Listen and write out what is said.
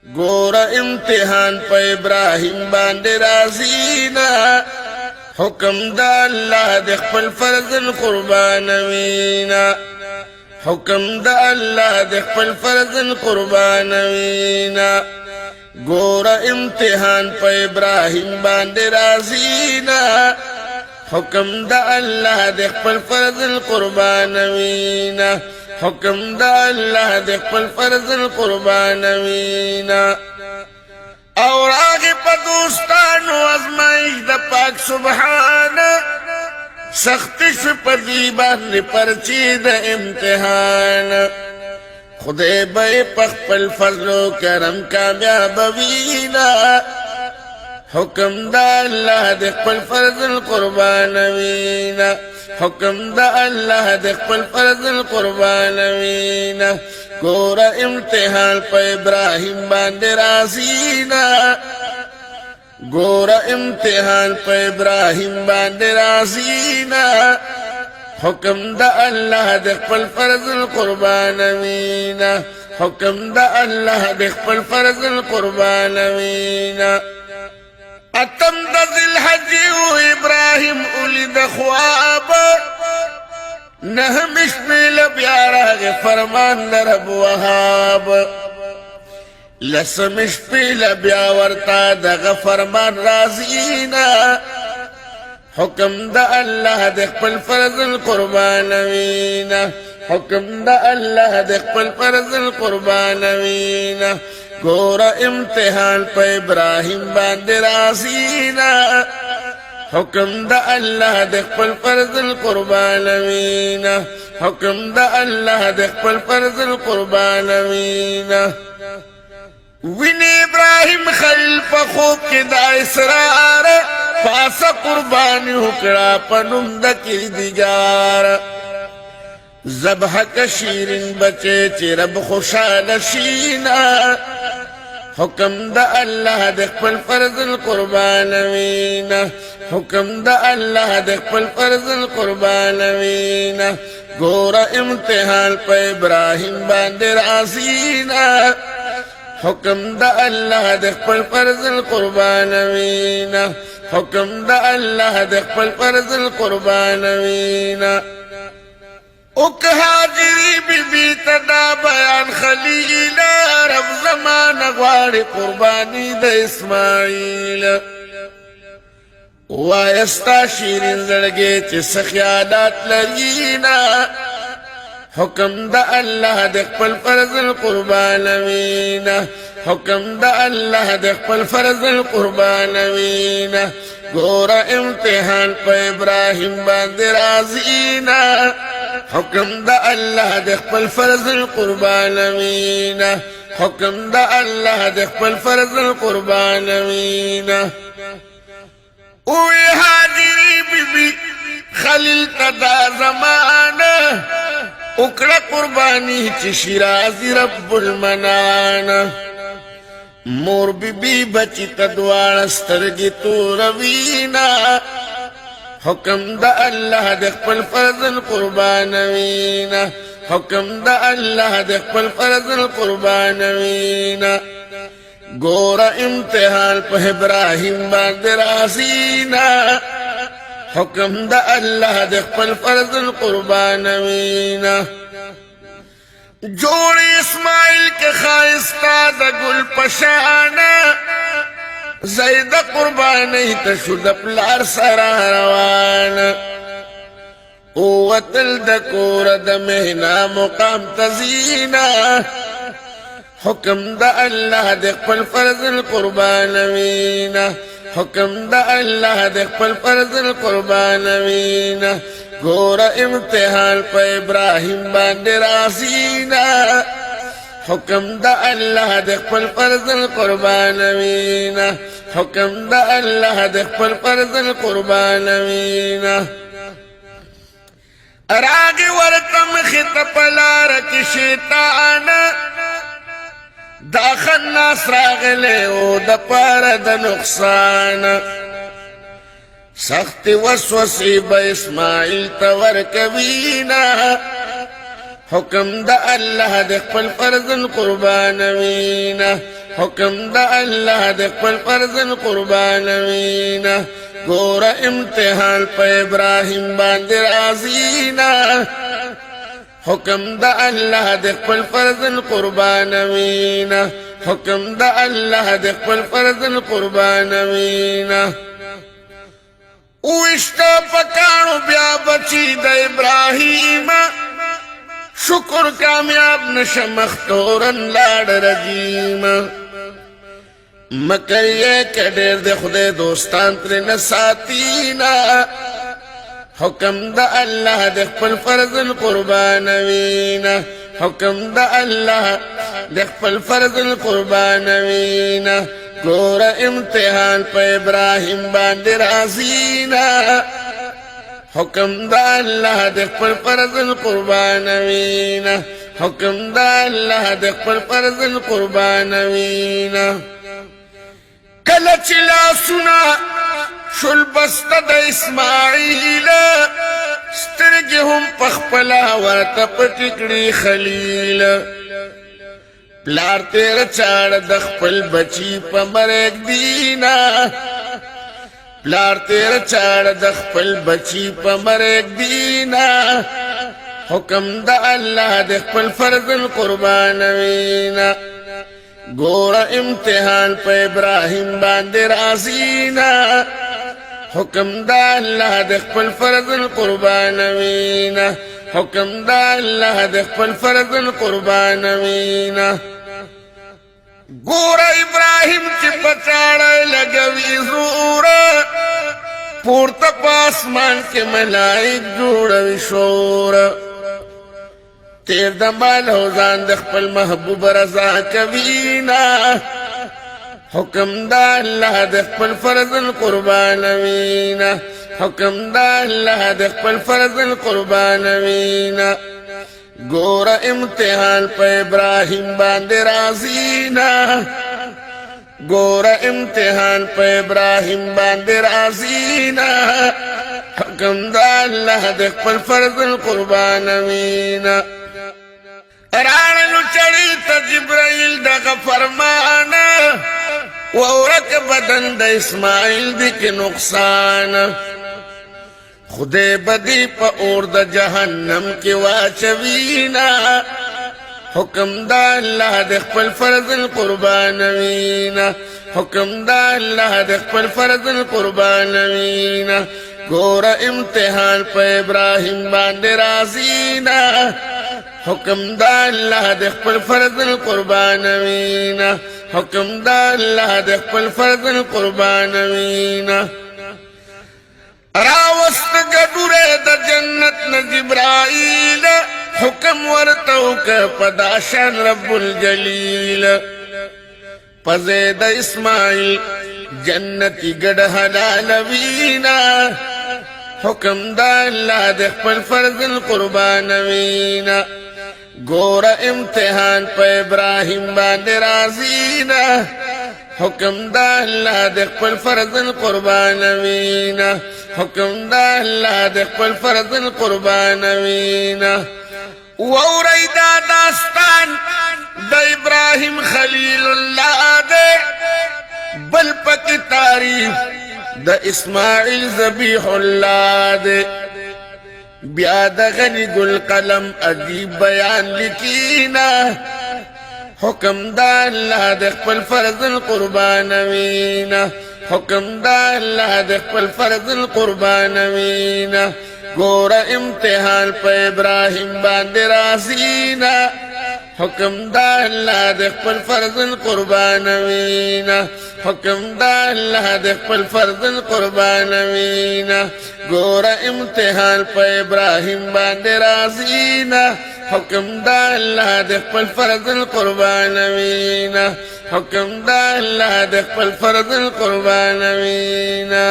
گور امتحان پا ابراہیم باندے رازینا حکم دا اللہ دے خپل فرزن قربانوینا حکم دا اللہ دے خپل فرزن قربانوینا گور امتحان پا ابراہیم باندے رازینا حکم دا اللہ دے خپل فرزن قربانوینا حکم دا اللہ دے خپل فرزن قربانوینا اور آگے پا دوستانو ازمائش دا پاک سبحان سختش پا دیبان پرچی دا امتحان خدے بے پخپل فضل و کرم کامیاب وینا حکم دا اللہ دے خپل فرزن قربانوینا حکم دا اللہ دے خپل فرزن قربانوینا گورا امتحان پا ابراہیم باندے رازینا گورا امتحان پا ابراہیم باندے رازینا حکم دا اللہ دے خپل فرزن قربانوینا حکم دا اللہ دے خپل فرزن قربانوینا اتم دا ذی و ابراہیم اولد خواب نہمش میل بیارا گے فرمان دا رب وحاب لسمش پیل بیاورتا دا فرمان رازینا حکم دا اللہ دے خپل فرزن قربانوینا حکم دا اللہ دے خپل فرزن قربانوینا گورا امتحان پا ابراہیم باندے رازینا حکم دا اللہ دے خپل فرزن قربانوینا حکم دا اللہ دے خپل فرزن قربانوینا وین ابراہیم خلیل پا خوب کی دا اسرار پاسا قربانی حکرا پنم دا کردگار ذبح کا شیرین بچے چی رب خوشال شینا حکم دا اللہ دے خپل فرزن قربانوینا حکم دا اللہ دے خپل فرزن قربانوینا گورا امتحان پا ابراہیم باندے رازینا حکم دا اللہ دے خپل فرزن قربانوینا حکم دا اللہ دے خپل فرزن قربانوینا اک حاجری بی بی تدا بیان خلیل رب زمان غوار قربانی دا اسماعیل وایستا شیرین زڑگے چی سخیادات لگینا حکم دا اللہ دے خپل فرزن قربانوینا حکم دا اللہ دے خپل فرزن قربانوینا گورا امتحان پا ابراہیم باندے رازینا حکم دا اللہ دے خپل فرزن قربانوینا حکم دا اللہ دے خپل فرزن قربانوینا اوی حاجری بی بی خلیل تدا زمانا اکڑا قربانی چی شیرازی رب المنانا مور بی بی بچی تدوار سترگی تو روینا حکم دا اللہ دے خپل فرزن قربانوینا حکم دا اللہ دے خپل فرزن قربانوینا گورا امتحان پا ابراہیم باندے رازینا حکم دا اللہ دے خپل فرزن قربانوینا جوڑی اسماعیل کے خائستہ دا گل پشانا زید قربانی تشد پلار سرا روانا اوتل دا کور دا مہنا مقام تزینا حکم دا اللہ دے خپل فرزن قربانوینا حکم دا اللہ دے خپل فرزن قربانوینا گورا امتحان پا ابراہیم باندے رازینا حکم دا اللہ دے خپل فرزن قربانوینا حکم دا اللہ دے خپل فرزن قربانوینا راگی ورکم خطب لارک شیطانا داخل ناس راغلے او دا پارا دا نقصانا سخت وسوسی با اسماعیل تور کبینا حکم دا اللہ دے خپل فرزن قربانوینا حکم دا اللہ دے خپل فرض قربانوینا گورا امتحان پا ابراہیم باندې راضینا حکم دا اللہ دے خپل فرض قربانوینا حکم دا اللہ دے خپل فرض قربانوینا وشتا پکانو بیا بچی دا ابراہیم شکر کامیاب نشمختورن لاڑ رجیم مکر یہ کہ دیر دے خدے دوستان تر نساتینا حکم دا اللہ دے خپل فرض قربانوینا حکم دا اللہ دے خپل فرض قربانوینا گورا امتحان پا ابراہیم باندې راضینا حکم دا اللہ دے خپل فرض قربانوینا حکم دا اللہ دے خپل فرض قربانوینا کلچ لاسونا شل بست دا اسماعیل سترگی ہم پخپلا ورطا پٹکڑی خلیل پلار تیر چاڑ دخپل بچی پا مرک دینا پلار تیر چاڑ دخپل بچی پا مرک دینا حکم دا اللہ دخپل فرض قربانوینا گورا امتحان پا ابراہیم باندې راضینا حکم دا اللہ دخپل فرض قربانوینا حکم دا اللہ دخپل فرض قربانوینا گورا ابراہیم چی پچاڑا لگوی زورا پورتا پاسمان کے ملائک جوڑوی شورا تیر دمال ہوزان دخپل محبوب رضا کبینا حکم دا اللہ دخپل فرض قربانوینا حکم دا اللہ دخپل فرض قربانوینا گورا امتحان پا ابراہیم باندې راضینا گورا امتحان پا ابراہیم باندې راضینا حکم دا اللہ دے خپل فرض قربانوینا رانلو چڑی تا جبرائیل دا فرمانا وورک بدن دا اسماعیل دی کی نقصان خدے بدی پا اور دا جہنم کی واچوینا حکم دا اللہ دے خپل فرض قربانوینا حکم دا اللہ دے خپل فرض قربانوینا گورا امتحان پا ابراہیم باندې راضینا حکم دا اللہ دے خپل فرض قربانوینا حکم دا اللہ دے خپل فرض قربانوینا راوست گدورے دا جنت نا جبرائیل حکم ورتو کا پداشان رب الجلیل پزید اسماعیل جنتی گڑ حلالوینا حکم دا اللہ دے خپل فرض قربانوینا گورا امتحان پا ابراہیم باندې راضینا حکم دا اللہ دے خپل فرض قربانوینا حکم دا اللہ دے خپل فرض قربانوینا ووری دا داستان دا ابراہیم خلیل اللہ دے بل پکی تعریف دا اسماعیل ذبیح اللہ دے بیا دا غنی گل قلم عجیب بیان لکینا حکم دا اللہ دے خپل فرض قربانوینا حکم دا اللہ دے خپل فرض قربانوینا گورا امتحان پا ابراہیم باندې راضینا حکم دا اللہ دے خپل فرض قربانوینا حکم دا اللہ دے خپل فرض قربانوینا گورا امتحان پا ابراہیم باندې راضینا حکم دا اللہ دے خپل فرض قربانوینا حکم دا اللہ دے خپل فرض قربانوینا